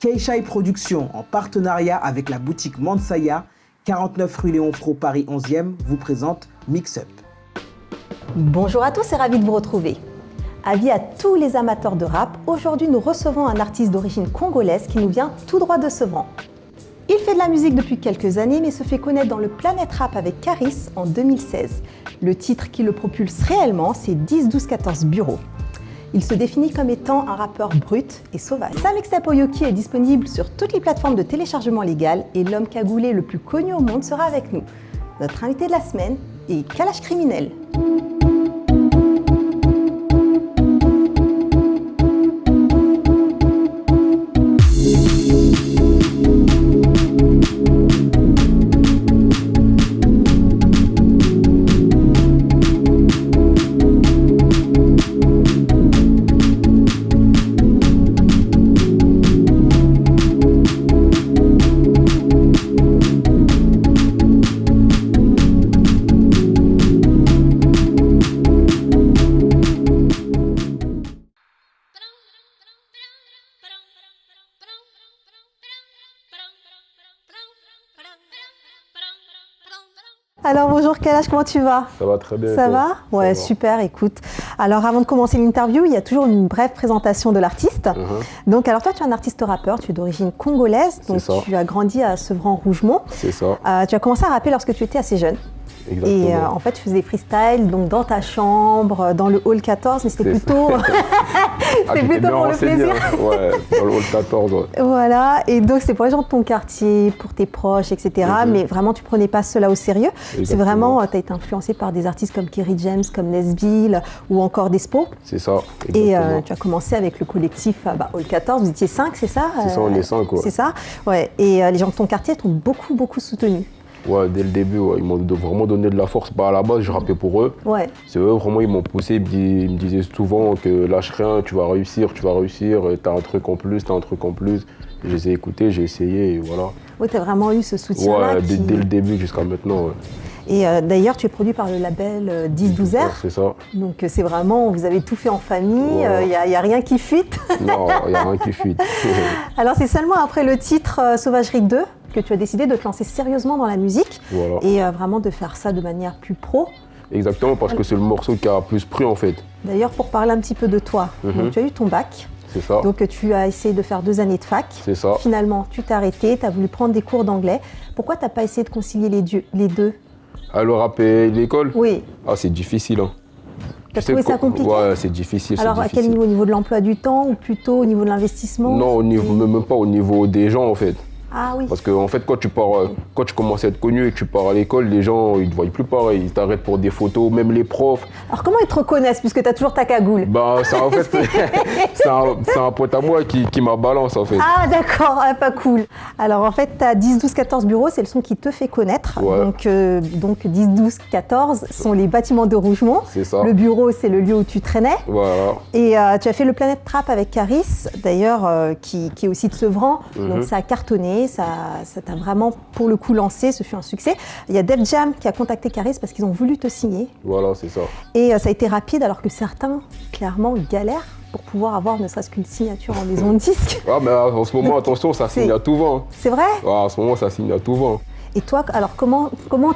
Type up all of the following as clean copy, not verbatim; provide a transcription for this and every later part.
Keishai Productions, en partenariat avec la boutique Mansaya, 49 rue Léon Pro, Paris 11e, vous présente Mix Up. Bonjour à tous et ravi de vous retrouver. Avis à tous les amateurs de rap, aujourd'hui nous recevons un artiste d'origine congolaise qui nous vient tout droit de Sevran. Il fait de la musique depuis quelques années mais se fait connaître dans le Planet Rap avec Caris en 2016. Le titre qui le propulse réellement, c'est 10-12-14 Bureau. Il se définit comme étant un rappeur brut et sauvage. Sa mixtape Oyoki est disponible sur toutes les plateformes de téléchargement légal et l'homme cagoulé le plus connu au monde sera avec nous. Notre invité de la semaine est Kalash Criminel. Alors bonjour Kalash, comment tu vas? Ça va très bien. Ça va? Ouais, super, écoute. Alors avant de commencer l'interview, il y a toujours une brève présentation de l'artiste. Donc alors toi tu es un artiste rappeur, tu es d'origine congolaise, donc tu as grandi à Sevran-Rougemont. C'est ça. Tu as commencé à rapper lorsque tu étais assez jeune. Exactement. Et en fait, tu faisais des freestyles donc dans ta chambre, dans le hall 14, mais c'était plutôt, c'était plutôt pour le plaisir. Ouais, dans le hall 14. Ouais. Voilà, et donc c'est pour les gens de ton quartier, pour tes proches, etc. Mais vraiment, tu prenais pas cela au sérieux. Exactement. C'est vraiment, tu as été influencé par des artistes comme Kerry James, comme Nesville ou encore Despo. C'est ça. Exactement. Et tu as commencé avec le collectif Hall 14, vous étiez 5, c'est ça? C'est ça, on est 5. Ouais. C'est ça, ouais. Et les gens de ton quartier t'ont beaucoup soutenu. Ouais, dès le début, ouais, ils m'ont vraiment donné de la force. Bah, à la base, je rappais pour eux. Ouais. C'est eux, vraiment, ils m'ont poussé. Ils me disaient souvent que lâche rien, tu vas réussir, t'as un truc en plus, Et je les ai écoutés, j'ai essayé et voilà. Oui, tu as vraiment eu ce soutien-là. Ouais, dès le début jusqu'à maintenant. Ouais. Et d'ailleurs, tu es produit par le label 10-12R. Ouais, c'est ça. Donc c'est vraiment, vous avez tout fait en famille, il n'y a rien qui fuite. Non, il n'y a rien qui fuite. Alors c'est seulement après le titre Sauvagerie 2 que tu as décidé de te lancer sérieusement dans la musique et vraiment de faire ça de manière plus pro. Exactement, parce que c'est le morceau qui a plus pris en fait. D'ailleurs, pour parler un petit peu de toi, donc, tu as eu ton bac. C'est ça. Donc tu as essayé de faire 2 années de fac. C'est ça. Finalement, tu t'es arrêté, tu as voulu prendre des cours d'anglais. Pourquoi tu n'as pas essayé de concilier les deux? Le rap et l'école? Oui. Ah, c'est difficile. Hein. Tu as trouvé ça compliqué? Ouais, c'est difficile. Alors à quel niveau? Au niveau de l'emploi du temps ou plutôt au niveau de l'investissement? Non, même pas au niveau des gens en fait. Ah oui. Parce que en fait, quand tu commences à être connu et que tu pars à l'école, les gens ils te voient plus pareil, ils t'arrêtent pour des photos, même les profs. Alors comment ils te reconnaissent puisque tu as toujours ta cagoule? Bah ça en fait, c'est un pote à moi qui m'a balance en fait. Ah d'accord, pas cool. Alors en fait, tu as 10-12-14 Bureau, c'est le son qui te fait connaître. Ouais. Donc 10-12-14 sont les bâtiments de Rougemont. C'est ça. Le bureau, c'est le lieu où tu traînais. Voilà. Et tu as fait le Planet Rap avec Caris, d'ailleurs, qui est aussi de Sevran. Donc ça a cartonné. Ça t'a vraiment, pour le coup, lancé, ce fut un succès. Il y a Def Jam qui a contacté Caris parce qu'ils ont voulu te signer. Voilà, c'est ça. Et ça a été rapide alors que certains, clairement, galèrent pour pouvoir avoir ne serait-ce qu'une signature en maison de disque. Ah, mais en ce moment, donc, attention, ça signe à tout vent. C'est vrai? Ouais, en ce moment, ça signe à tout vent. Et toi, alors comment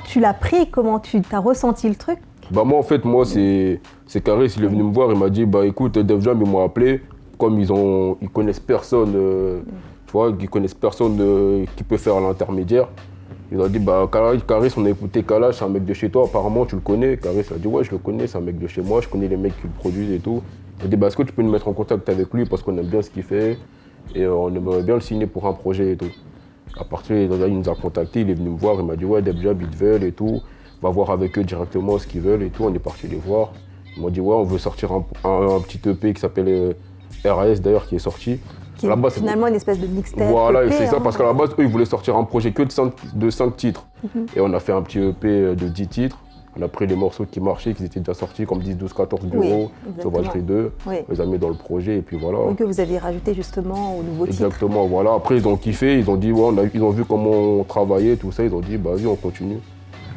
tu l'as pris? Comment tu t'as ressenti le truc? Bah moi, en fait, c'est Caris, il est venu me voir, il m'a dit, bah écoute, Def Jam, ils m'ont appelé, comme ils connaissent personne. Tu vois, qui connaissent personne qui peut faire l'intermédiaire. Ils ont dit, bah Caris, on a écouté Kalash, c'est un mec de chez toi, apparemment tu le connais. Caris a dit, ouais, je le connais, c'est un mec de chez moi, je connais les mecs qui le produisent et tout. Ils ont dit, bah est-ce que tu peux nous mettre en contact avec lui parce qu'on aime bien ce qu'il fait et on aimerait bien le signer pour un projet et tout. À partir de là, il nous a contactés, il est venu me voir, il m'a dit, ouais, Def Jam, ils te veulent et tout. Va voir avec eux directement ce qu'ils veulent et tout. On est parti les voir. Ils m'ont dit, ouais, on veut sortir un petit EP qui s'appelle RAS d'ailleurs, qui est sorti. Qui est finalement une espèce de mixtape. Voilà, EP, c'est ça, parce qu'à la base, eux, ils voulaient sortir un projet que de 5 titres. Et on a fait un petit EP de 10 titres. On a pris les morceaux qui marchaient, qui étaient déjà sortis, comme 10, 12, 14 Bureau, Sauvagerie 2. Oui. On les a mis dans le projet et puis voilà. Donc que vous aviez rajouté justement au nouveau titre. Exactement, voilà. Après, ils ont kiffé, ils ont dit, ouais, ils ont vu comment on travaillait, tout ça. Ils ont dit, bah vas-y, on continue.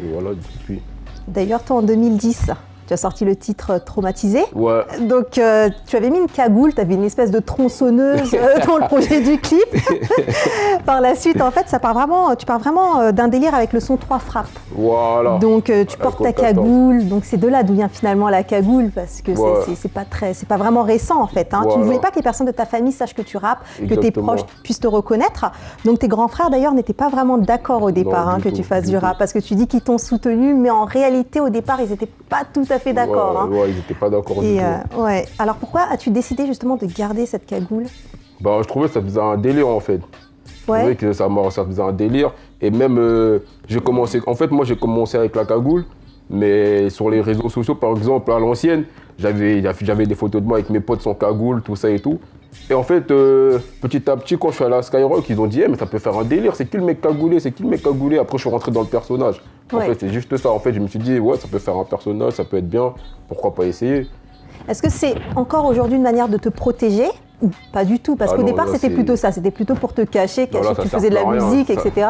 Et voilà, depuis. D'ailleurs, toi, en 2010, Tu as sorti le titre Traumatisé. Ouais. Donc, tu avais mis une cagoule, tu avais une espèce de tronçonneuse dans le projet du clip. Par la suite, en fait, tu pars vraiment d'un délire avec le son 3 frappes. Voilà. Donc, tu portes ta cagoule. Donc, c'est de là d'où vient finalement la cagoule, parce que c'est pas vraiment récent, en fait. Hein. Voilà. Tu ne voulais pas que les personnes de ta famille sachent que tu rappes, que tes Exactement. proches puissent te reconnaître. Donc, tes grands frères, d'ailleurs, n'étaient pas vraiment d'accord au départ que tu fasses du rap, parce que tu dis qu'ils t'ont soutenu, mais en réalité, au départ, ils n'étaient pas tout à fait d'accord. Ouais, ouais, ils n'étaient pas d'accord du tout. Ouais. Alors, pourquoi as-tu décidé justement de garder cette cagoule? Bah, je trouvais que ça faisait un délire, en fait. Je trouvais que ça faisait un délire. Et même, j'ai commencé avec la cagoule, mais sur les réseaux sociaux, par exemple, à l'ancienne, j'avais des photos de moi avec mes potes sans cagoule, tout ça et tout. Et en fait, petit à petit, quand je suis allé à Skyrock, ils ont dit mais ça peut faire un délire, c'est qui le mec cagoulé, c'est qui le mec cagoulé. Après, je suis rentré dans le personnage. En fait, c'est juste ça. En fait, je me suis dit, ouais, ça peut faire un personnage, ça peut être bien, pourquoi pas essayer. Est-ce que c'est encore aujourd'hui une manière de te protéger ou pas du tout? Parce qu'au départ, c'était plutôt ça, c'était plutôt pour te cacher que tu faisais de la musique, etc.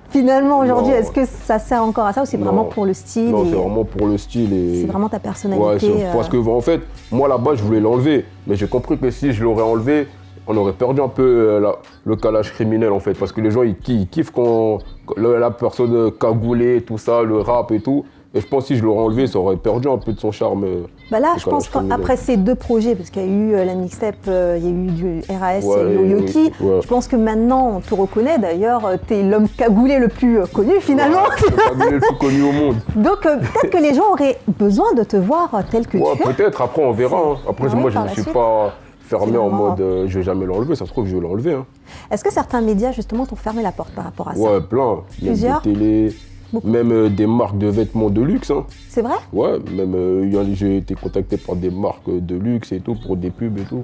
Finalement, aujourd'hui, est-ce que ça sert encore à ça ou c'est vraiment pour le style? Non, c'est vraiment pour le style. Et... c'est vraiment ta personnalité. Ouais, parce que en fait, moi là-bas, je voulais l'enlever. Mais j'ai compris que si je l'aurais enlevé, on aurait perdu un peu le calage criminel en fait. Parce que les gens, ils kiffent quand la personne cagoulée, tout ça, le rap et tout. Et je pense que si je l'aurais enlevé, ça aurait perdu un peu de son charme. Bah là, je pense qu'après ces deux projets, parce qu'il y a eu la mixtape, il y a eu du RAS et Yo-Yoki, je pense que maintenant on te reconnaît. D'ailleurs, t'es l'homme cagoulé le plus connu finalement. Le cagoulé le plus connu au monde. Donc peut-être que les gens auraient besoin de te voir tel que tu es. Peut-être, après on verra. Hein. Après, moi je ne me suis pas fermé en mode je vais jamais l'enlever, ça se trouve je vais l'enlever. Hein. Est-ce que certains médias justement t'ont fermé la porte par rapport à ça? Ouais, plein. Plusieurs? Des télé. Beaucoup. Même des marques de vêtements de luxe. Hein. C'est vrai? Ouais, même j'ai été contacté par des marques de luxe et tout, pour des pubs et tout.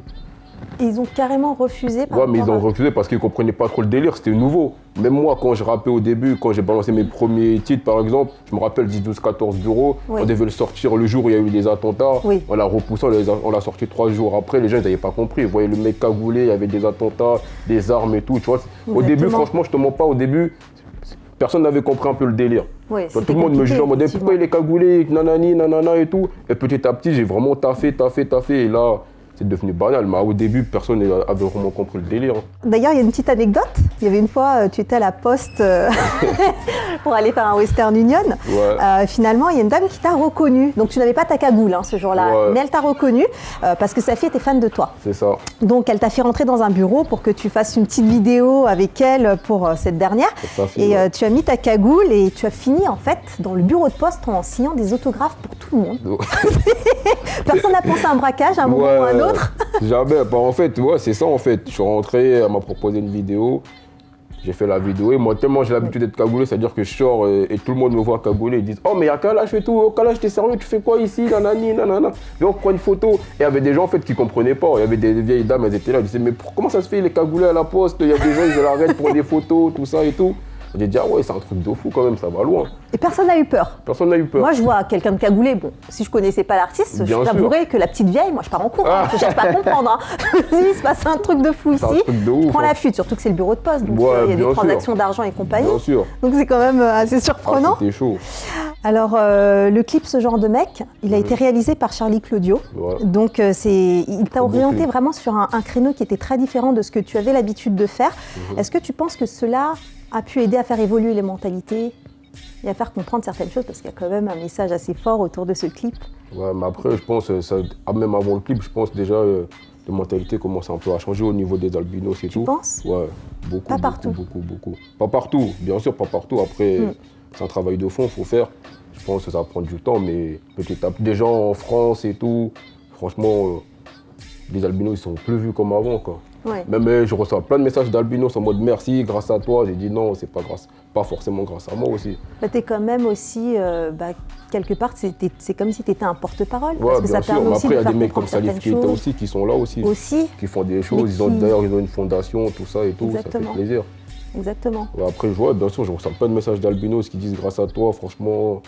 Et ils ont carrément refusé par Ouais, mais ils ont refusé parce qu'ils ne comprenaient pas trop le délire, c'était nouveau. Même moi, quand je rappais au début, quand j'ai balancé mes premiers titres par exemple, je me rappelle 10, 12, 14 bureaux, on devait le sortir le jour où il y a eu des attentats. On l'a repoussé, on l'a sorti 3 jours après, les gens n'avaient pas compris. Ils voyaient le mec cagoulé, il y avait des attentats, des armes et tout. Tu vois. Au début, franchement, je te mens pas, au début, personne n'avait compris un peu le délire. Tout le monde me jugeait en mode pourquoi il est cagoulé, nanani, nanana et tout. Et petit à petit, j'ai vraiment taffé. Et là, c'est devenu banal. Mais au début, personne n'avait vraiment compris le délire. D'ailleurs, il y a une petite anecdote. Il y avait une fois, tu étais à la poste pour aller faire un Western Union. Finalement, il y a une dame qui t'a reconnu. Donc, tu n'avais pas ta cagoule ce jour-là. Mais elle t'a reconnu parce que sa fille était fan de toi. C'est ça. Donc, elle t'a fait rentrer dans un bureau pour que tu fasses une petite vidéo avec elle pour cette dernière. Et tu as mis ta cagoule et tu as fini en fait dans le bureau de poste en signant des autographes pour tout le monde. Personne n'a pensé à un braquage à un moment ou à un autre. Jamais. Bah, en fait, c'est ça en fait. Je suis rentré, elle m'a proposé une vidéo. J'ai fait la vidéo et moi, tellement j'ai l'habitude d'être cagoulé, c'est-à-dire que je sors et tout le monde me voit cagoulé. Ils disent oh, mais il y a Kalash et tout, oh, Kalash, t'es sérieux, tu fais quoi ici, nanani, nanana. Viens, on prend une photo. Et il y avait des gens en fait qui comprenaient pas. Il y avait des vieilles dames, elles étaient là, elles disaient mais comment ça se fait, il est cagoulé à la poste, il y a des gens, ils l'arrêtent pour des photos, tout ça et tout. J'ai dit, ah ouais, c'est un truc de fou quand même, ça va loin. Et personne n'a eu peur? Personne n'a eu peur. Moi, je vois quelqu'un de cagoulé, bon, si je connaissais pas l'artiste, je t'avouerais que la petite vieille, moi, je pars en cours, je cherche pas à comprendre. Je me dis, il se passe un truc de fou ici. Je prends la fuite, surtout que c'est le bureau de poste, donc il y a des transactions d'argent et compagnie. Bien sûr. Donc c'est quand même assez surprenant. C'était chaud. Alors, le clip Ce genre de mec, il a été réalisé par Charlie Claudio. Donc, il t'a orienté vraiment sur un créneau qui était très différent de ce que tu avais l'habitude de faire. Est-ce que tu penses que cela a pu aider à faire évoluer les mentalités et à faire comprendre certaines choses, parce qu'il y a quand même un message assez fort autour de ce clip? Ouais, mais après, je pense, même avant le clip, je pense déjà les mentalités commencent un peu à changer au niveau des albinos et tout. Tu penses? Ouais, beaucoup. Pas partout? Beaucoup. Pas partout, bien sûr, pas partout. Après, c'est un travail de fond, il faut faire. Je pense que ça va prendre du temps, mais petit à petit, des gens en France et tout, franchement, les albinos, ils sont plus vus comme avant, quoi. Ouais. Même je reçois plein de messages d'albinos en mode merci, grâce à toi. J'ai dit non, c'est pas forcément grâce à moi aussi. Bah, t'es quand même aussi, quelque part, c'est comme si tu étais un porte-parole. Ouais, parce que ça permet aussi après, de il y a des faire mecs comme comprendre Salif Keita aussi qui sont là aussi. Qui font des choses. D'ailleurs, ils ont une fondation, tout ça et tout. Exactement. Ça fait plaisir. Exactement. Ouais, après, bien sûr, je reçois plein de messages d'albinos qui disent grâce à toi, franchement,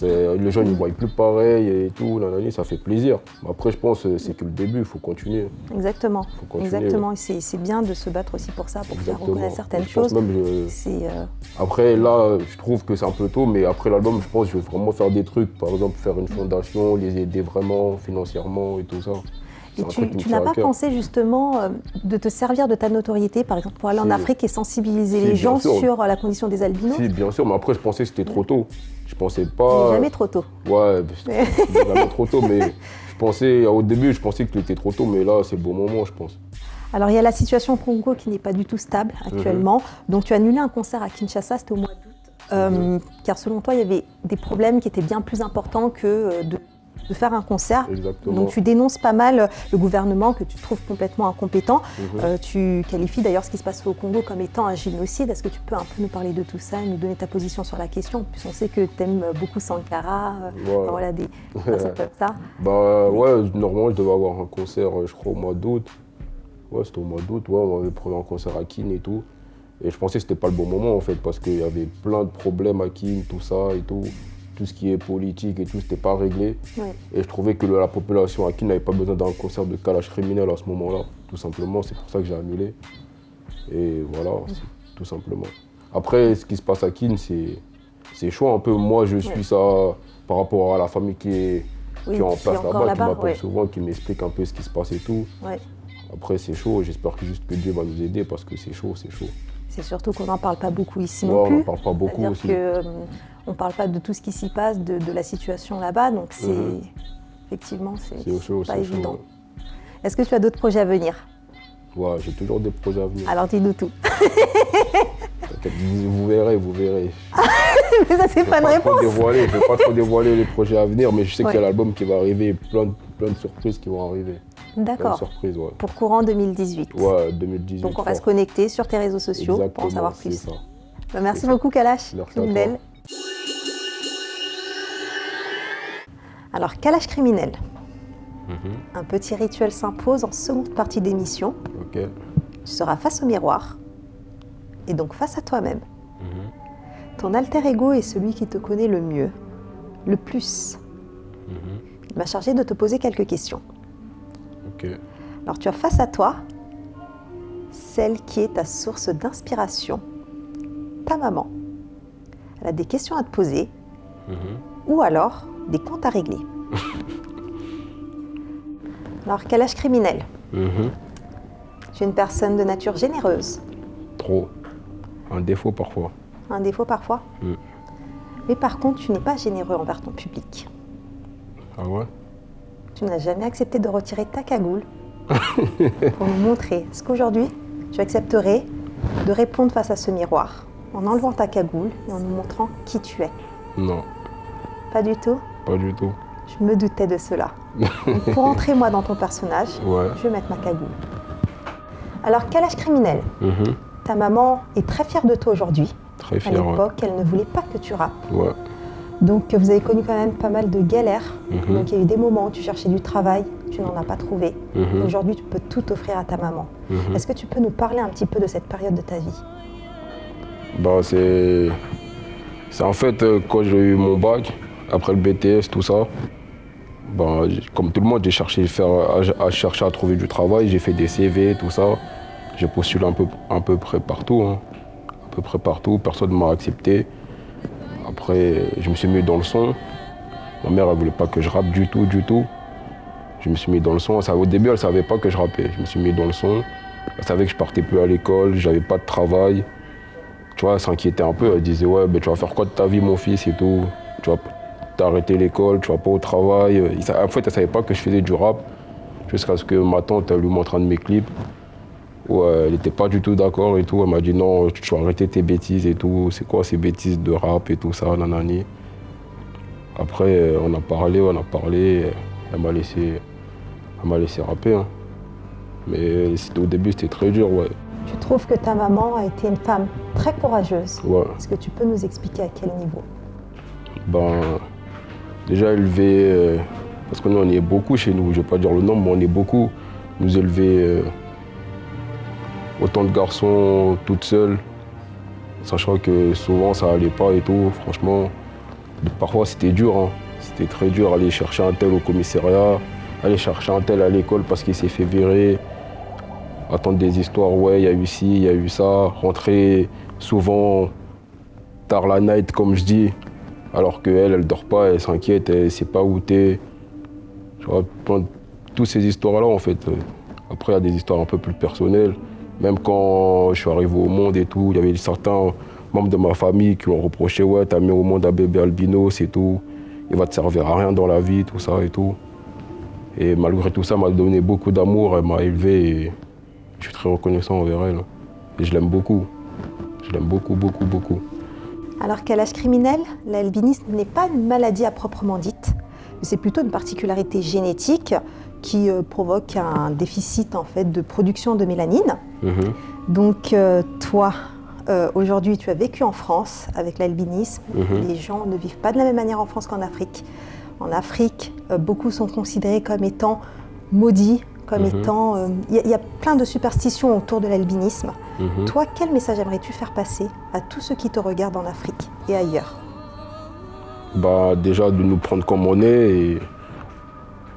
Les gens ne voient plus pareil et tout, nanani, ça fait plaisir. Après, je pense que c'est que le début, il faut continuer. Exactement. Faut continuer. Exactement. Et c'est bien de se battre aussi pour ça, pour faire Exactement. reconnaître certaines Je pense choses. même, C'est, Après, là, je trouve que c'est un peu tôt, mais après l'album, je pense que je vais vraiment faire des trucs. Par exemple, faire une fondation, les aider vraiment financièrement et tout ça. Et tu n'as pas pensé justement de te servir de ta notoriété, par exemple, pour aller en Afrique et sensibiliser les gens sur la condition des albinos? Si, bien sûr, mais après, je pensais que c'était trop tôt. Je pensais pas... Mais jamais trop tôt. Ouais, jamais trop tôt, mais je pensais, au début, je pensais que c'était trop tôt, mais là, c'est le bon moment, je pense. Alors, il y a la situation au Congo qui n'est pas du tout stable actuellement. Donc, tu as annulé un concert à Kinshasa, c'était au mois d'août, car selon toi, il y avait des problèmes qui étaient bien plus importants que de faire un concert. Exactement. Donc tu dénonces pas mal le gouvernement que tu trouves complètement incompétent. Tu qualifies d'ailleurs ce qui se passe au Congo comme étant un génocide. Est-ce que tu peux un peu nous parler de tout ça et nous donner ta position sur la question? En plus, on sait que tu aimes beaucoup Sankara, voilà, des personnes comme ça. Bah ouais, normalement je devais avoir un concert, je crois au mois d'août. Ouais, c'était au mois d'août, ouais, on avait pris un concert à Kin et tout. Et je pensais que c'était pas le bon moment en fait, parce qu'il y avait plein de problèmes à Kin, tout ça et tout. Tout ce qui est politique et tout, c'était pas réglé. Ouais. Et je trouvais que la population à Kin n'avait pas besoin d'un concert de Kalash Criminel à ce moment-là. Tout simplement, c'est pour ça que j'ai annulé. Et voilà, tout simplement. Après, ce qui se passe à Kin, c'est chaud un peu. Moi, je suis ça par rapport à la famille qui est en place là-bas, qui m'appelle souvent, qui m'explique un peu ce qui se passe et tout. Ouais. Après, c'est chaud. J'espère que juste que Dieu va nous aider parce que c'est chaud, c'est chaud. C'est surtout qu'on n'en parle pas beaucoup ici non plus. On n'en parle pas beaucoup aussi. On ne parle pas de tout ce qui s'y passe, de la situation là-bas, donc c'est effectivement, c'est pas évident. Est-ce que tu as d'autres projets à venir? Ouais, j'ai toujours des projets à venir. Alors dis-nous tout. Vous verrez, vous verrez. Mais ça, c'est pas une réponse. Je ne vais pas trop dévoiler les projets à venir, mais je sais qu'il y a l'album qui va arriver, plein de surprises qui vont arriver. D'accord. Surprises, ouais. Pour courant 2018. Ouais, 2018. Donc on reste connecté sur tes réseaux sociaux pour en savoir plus. Ça. Bah, merci beaucoup Kalash. Merci à toi. Alors, Kalash Criminel. Un petit rituel s'impose en seconde partie d'émission. Ok. Tu seras face au miroir et donc face à toi-même. Ton alter ego est celui qui te connaît le mieux, le plus. Il m'a chargé de te poser quelques questions. Ok. Alors, tu as face à toi celle qui est ta source d'inspiration, ta maman. Elle a des questions à te poser ou alors des comptes à régler. Alors, Kalash Criminel. Tu es une personne de nature généreuse. Trop. Un défaut parfois. Un défaut parfois. Mais par contre, tu n'es pas généreux envers ton public. Ah ouais? Tu n'as jamais accepté de retirer ta cagoule pour nous montrer ce qu'aujourd'hui, tu accepterais de répondre face à ce miroir en enlevant ta cagoule et en nous montrant qui tu es. Non. Pas du tout? Pas du tout. Je me doutais de cela. Donc, pour entrer moi dans ton personnage, je vais mettre ma cagoule. Alors, Kalash Criminel, ta maman est très fière de toi aujourd'hui. Très fière. À l'époque, elle ne voulait pas que tu rappes. Ouais. Donc, vous avez connu quand même pas mal de galères. Donc, il y a eu des moments où tu cherchais du travail, tu n'en as pas trouvé. Aujourd'hui, tu peux tout offrir à ta maman. Est-ce que tu peux nous parler un petit peu de cette période de ta vie? Bah, c'est en fait quand j'ai eu mon bac, après le BTS, tout ça, bah, comme tout le monde, j'ai cherché à trouver du travail, j'ai fait des CV, tout ça. J'ai postulé à peu près partout, hein. À peu près partout, personne ne m'a accepté. Après, je me suis mis dans le son. Ma mère, elle voulait pas que je rappe du tout. Je me suis mis dans le son. Au début, elle savait pas que je rappais. Je me suis mis dans le son. Elle savait que je partais plus à l'école, j'avais pas de travail. Tu vois, elle s'inquiétait un peu. Elle disait, ouais, ben, tu vas faire quoi de ta vie, mon fils, et tout. Tu vas t'arrêter l'école, tu vas pas au travail. En fait, elle savait pas que je faisais du rap. Jusqu'à ce que ma tante, elle lui montre un de mes clips. Où elle n'était pas du tout d'accord et tout. Elle m'a dit, non, tu vas arrêter tes bêtises et tout. C'est quoi ces bêtises de rap et tout ça, nanani. Après, on a parlé. Elle m'a laissé rapper. Hein. Mais au début, c'était très dur, ouais. Tu trouves que ta maman a été une femme très courageuse. Ouais. Est-ce que tu peux nous expliquer à quel niveau? Ben, déjà élever, parce que nous on est beaucoup chez nous, je ne vais pas dire le nombre, mais on est beaucoup. Nous élever autant de garçons toutes seules, sachant que souvent ça allait pas et tout, franchement. Parfois c'était dur, hein. C'était très dur, aller chercher un tel au commissariat, aller chercher un tel à l'école parce qu'il s'est fait virer, attendre des histoires, ouais, il y a eu ci, il y a eu ça, rentrer souvent tard la night comme je dis, alors qu'elle, elle dort pas, elle s'inquiète, elle sait pas où t'es. Tu vois, toutes ces histoires-là en fait. Après, il y a des histoires un peu plus personnelles. Même quand je suis arrivé au monde et tout, il y avait certains membres de ma famille qui ont reproché, ouais, t'as mis au monde un bébé albino, c'est tout. Il va te servir à rien dans la vie, tout ça et tout. Et malgré tout ça, elle m'a donné beaucoup d'amour, elle m'a élevé et je suis très reconnaissant envers elle. Et je l'aime beaucoup. Je l'aime beaucoup, beaucoup, beaucoup. Alors qu'à l'âge criminel, l'albinisme n'est pas une maladie à proprement dite, mais c'est plutôt une particularité génétique qui provoque un déficit en fait, de production de mélanine. Donc toi, aujourd'hui, tu as vécu en France avec l'albinisme. Les gens ne vivent pas de la même manière en France qu'en Afrique. En Afrique, beaucoup sont considérés comme étant maudits, comme étant... Il y a plein de superstitions autour de l'albinisme. Toi, quel message aimerais-tu faire passer à tous ceux qui te regardent en Afrique et ailleurs? Bah, déjà de nous prendre comme on est et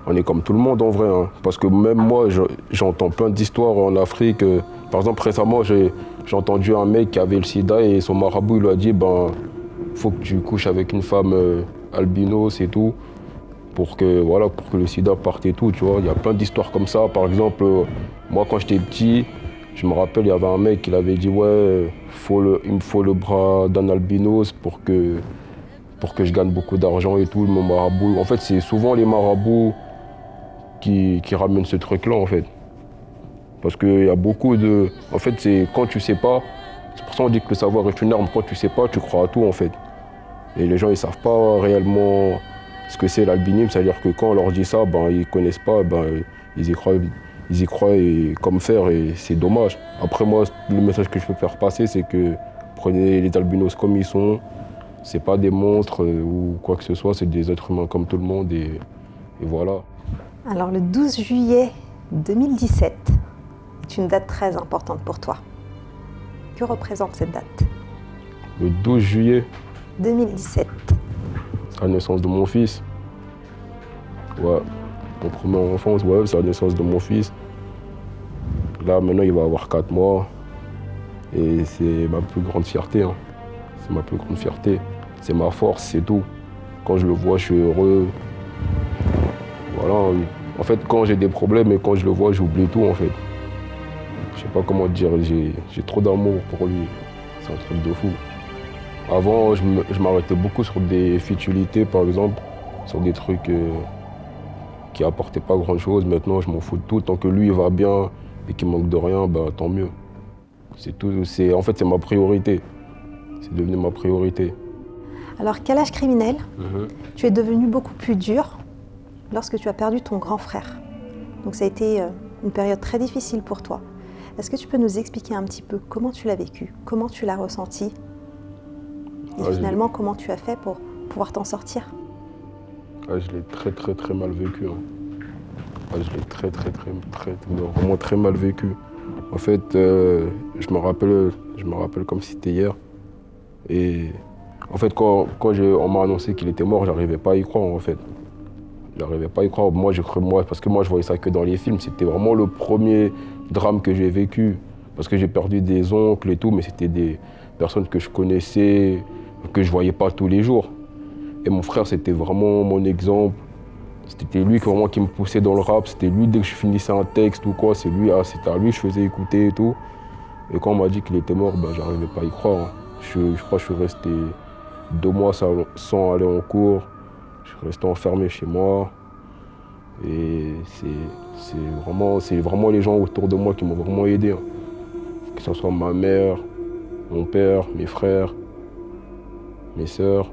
on est comme tout le monde en vrai. Hein. Parce que même moi, j'entends plein d'histoires en Afrique. Par exemple, récemment, j'ai entendu un mec qui avait le sida et son marabout il lui a dit ben, faut que tu couches avec une femme albinos et tout pour que, voilà, pour que le sida parte et tout. Tu vois. Il y a plein d'histoires comme ça. Par exemple, moi quand j'étais petit, je me rappelle, il y avait un mec qui avait dit ouais, il me faut le bras d'un albinos pour que je gagne beaucoup d'argent et tout, mon marabout. En fait, c'est souvent les marabouts qui ramènent ce truc-là, en fait. Parce qu'il y a beaucoup de... En fait, c'est quand tu sais pas, c'est pour ça qu'on dit que le savoir est une arme. Quand tu sais pas, tu crois à tout, en fait. Et les gens, ils savent pas réellement ce que c'est l'albinisme. C'est-à-dire que quand on leur dit ça, ben, ils connaissent pas, ben, ils y croient et comme faire, et c'est dommage. Après, moi, le message que je peux faire passer, c'est que prenez les albinos comme ils sont. C'est pas des monstres ou quoi que ce soit, c'est des êtres humains comme tout le monde et voilà. Alors le 12 juillet 2017 est une date très importante pour toi. Que représente cette date? Le 12 juillet 2017. C'est la naissance de mon fils. Ouais, mon premier enfance, ouais, c'est la naissance de mon fils. Là, maintenant, il va avoir 4 mois et c'est ma plus grande fierté. Hein. C'est ma plus grande fierté. C'est ma force, c'est tout. Quand je le vois, je suis heureux. Voilà. En fait, quand j'ai des problèmes et quand je le vois, j'oublie tout, en fait. Je sais pas comment dire, j'ai trop d'amour pour lui. C'est un truc de fou. Avant, je m'arrêtais beaucoup sur des futilités, par exemple, sur des trucs qui apportaient pas grand-chose. Maintenant, je m'en fous de tout. Tant que lui, il va bien et qu'il manque de rien, bah, tant mieux. C'est tout. En fait, c'est ma priorité. C'est devenu ma priorité. Alors qu'à l'âge criminel, tu es devenu beaucoup plus dur lorsque tu as perdu ton grand frère. Donc ça a été une période très difficile pour toi. Est-ce que tu peux nous expliquer un petit peu comment tu l'as vécu, comment tu l'as ressenti et finalement comment tu as fait pour pouvoir t'en sortir? Je l'ai très très très mal vécu. Hein. Je l'ai vraiment très mal vécu. En fait, je me rappelle comme si c'était hier. Et en fait, quand on m'a annoncé qu'il était mort, j'arrivais pas à y croire, en fait. J'arrivais pas à y croire. Moi, parce que moi, je voyais ça que dans les films. C'était vraiment le premier drame que j'ai vécu. Parce que j'ai perdu des oncles et tout, mais c'était des personnes que je connaissais, que je voyais pas tous les jours. Et mon frère, c'était vraiment mon exemple. C'était lui vraiment qui me poussait dans le rap. C'était lui, dès que je finissais un texte ou quoi, c'était à lui que je faisais écouter et tout. Et quand on m'a dit qu'il était mort, ben, j'arrivais pas à y croire. Hein. Je crois que je suis resté 2 mois sans aller en cours. Je suis resté enfermé chez moi. Et c'est vraiment les gens autour de moi qui m'ont vraiment aidé. Hein. Que ce soit ma mère, mon père, mes frères, mes sœurs.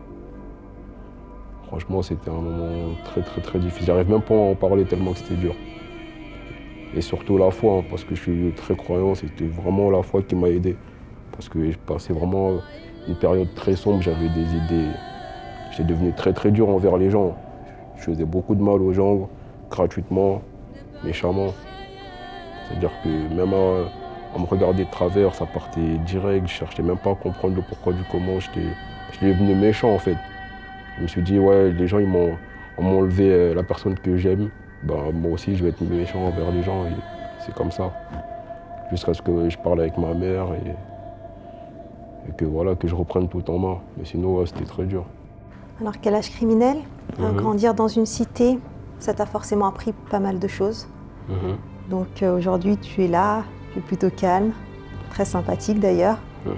Franchement, c'était un moment très très très difficile. J'arrive même pas à en parler tellement que c'était dur. Et surtout la foi, hein, parce que je suis très croyant, c'était vraiment la foi qui m'a aidé. Parce que je passais vraiment une période très sombre, j'avais des idées. J'étais devenu très très dur envers les gens. Je faisais beaucoup de mal aux gens, gratuitement, méchamment. C'est-à-dire que même à me regarder de travers, ça partait direct, je cherchais même pas à comprendre le pourquoi du comment. J'étais devenu méchant en fait. Je me suis dit, ouais, les gens, on m'a enlevé la personne que j'aime. Ben, moi aussi, je vais être méchant envers les gens. Et c'est comme ça. Jusqu'à ce que je parle avec ma mère et que, voilà, que je reprenne tout en main. Mais sinon, ouais, c'était très dur. Alors, quel âge criminel? Grandir dans une cité, ça t'a forcément appris pas mal de choses. Donc aujourd'hui, tu es là, tu es plutôt calme, très sympathique d'ailleurs,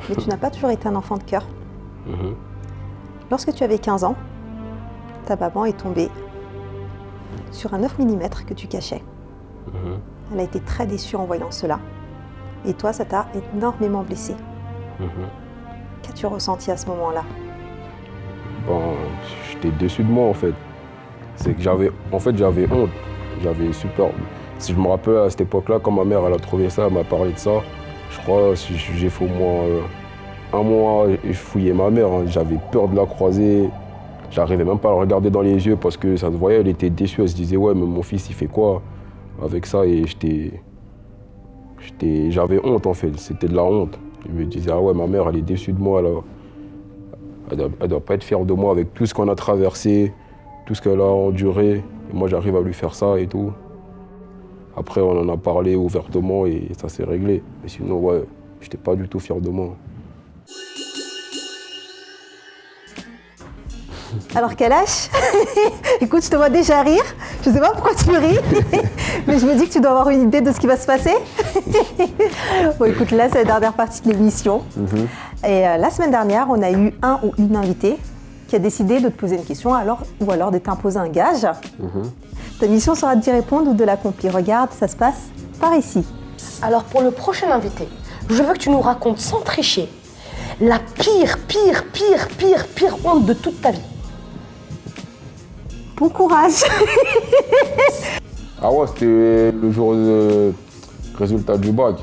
mais tu n'as pas toujours été un enfant de cœur. Lorsque tu avais 15 ans, ta maman est tombée sur un 9 mm que tu cachais. Elle a été très déçue en voyant cela. Et toi, ça t'a énormément blessé. Qu'as-tu ressenti à ce moment-là? Ben, j'étais déçu de moi en fait. C'est que j'avais honte. J'avais super. Si je me rappelle à cette époque-là, quand ma mère elle a trouvé ça, elle m'a parlé de ça, je crois que j'ai fait au moins un mois et je fouillais ma mère. Hein. J'avais peur de la croiser. J'arrivais même pas à la regarder dans les yeux parce que ça se voyait, elle était déçue. Elle se disait ouais, mais mon fils il fait quoi avec ça? Et j'avais honte en fait. C'était de la honte. Je me disais ah ouais, ma mère elle est déçue de moi là. Elle doit pas être fière de moi avec tout ce qu'on a traversé, tout ce qu'elle a enduré. Et moi, j'arrive à lui faire ça et tout. Après, on en a parlé ouvertement et ça s'est réglé. Mais sinon, ouais, j'étais pas du tout fier de moi. Alors, quel âge? Écoute, je te vois déjà rire. Je sais pas pourquoi tu ris, mais je me dis que tu dois avoir une idée de ce qui va se passer. Bon, écoute, là, c'est la dernière partie de l'émission. Et la semaine dernière, on a eu un ou une invitée qui a décidé de te poser une question ou alors de t'imposer un gage. Ta mission sera d'y répondre ou de l'accomplir. Regarde, ça se passe par ici. Alors pour le prochain invité, je veux que tu nous racontes sans tricher la pire honte de toute ta vie. Bon courage. Ah ouais, c'était le jour du résultat du bac.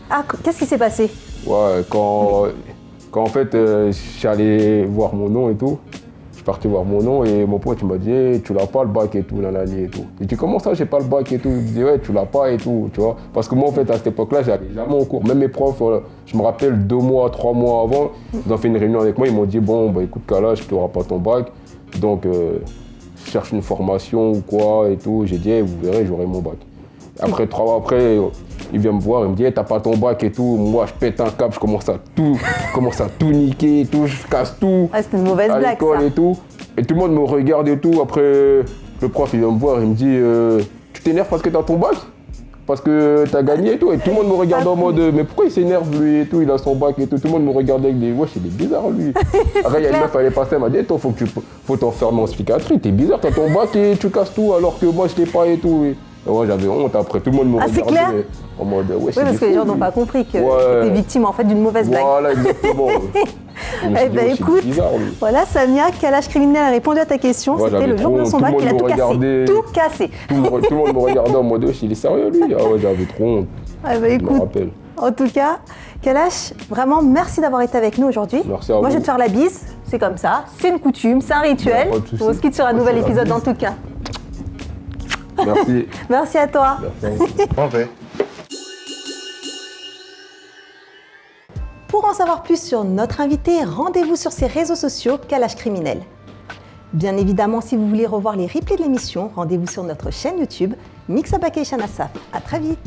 Ah, qu'est-ce qui s'est passé? Ouais, quand en fait, j'allais voir mon nom et tout. Je suis parti voir mon nom et mon pote il m'a dit hey, tu l'as pas le bac et tout, nanani et tout. J'ai dit comment ça j'ai pas le bac et tout? Il me dit ouais tu l'as pas et tout, tu vois. Parce que moi en fait à cette époque-là j'allais jamais en cours. Même mes profs, je me rappelle 2 mois, 3 mois avant, ils ont fait une réunion avec moi, ils m'ont dit bon bah écoute Kalash, tu n'auras pas ton bac. Donc je cherche une formation ou quoi et tout. J'ai dit hey, vous verrez j'aurai mon bac. Après 3 mois après, il vient me voir, il me dit hey, t'as pas ton bac et tout. Moi je pète un câble, je commence à tout niquer et tout, je casse tout. Ah, c'était une mauvaise à blague l'école ça. et tout. Et tout le monde me regarde et tout. Après, le prof il vient me voir, il me dit tu t'énerves parce que t'as ton bac? Parce que t'as gagné et tout. Et tout le monde me regarde en mode mais pourquoi il s'énerve lui et tout, il a son bac et tout. Tout le monde me regardait avec des wesh, il est bizarre lui. Après il y a une meuf, elle est passée, elle m'a dit toi faut t'enfermer en psychiatrie, t'es bizarre, t'as ton bac et tu casses tout alors que moi je l'ai pas et tout. Et moi j'avais honte, après tout le monde me regardait clair en mode wesh. Oui, parce que les gens n'ont pas compris que tu étais victime en fait d'une mauvaise blague. Voilà, exactement. Eh ben écoute, voilà Samia, Kalash criminel a répondu à ta question, ouais, c'était le jour de son bac, il a tout cassé. Tout cassé. Tout le monde me regardait en mode il est sérieux lui? Ah ouais, j'avais trop honte. Eh ben écoute, en tout cas, Kalash, vraiment merci d'avoir été avec nous aujourd'hui. Merci à vous. Moi je vais te faire la bise, c'est comme ça, c'est une coutume, c'est un rituel. On se quitte sur un nouvel épisode en tout cas. Merci. Merci à toi. Merci. Pour en savoir plus sur notre invité, rendez-vous sur ses réseaux sociaux Kalash criminel. Bien évidemment, si vous voulez revoir les replays de l'émission, rendez-vous sur notre chaîne YouTube Mixabake Shanasaf. À très vite.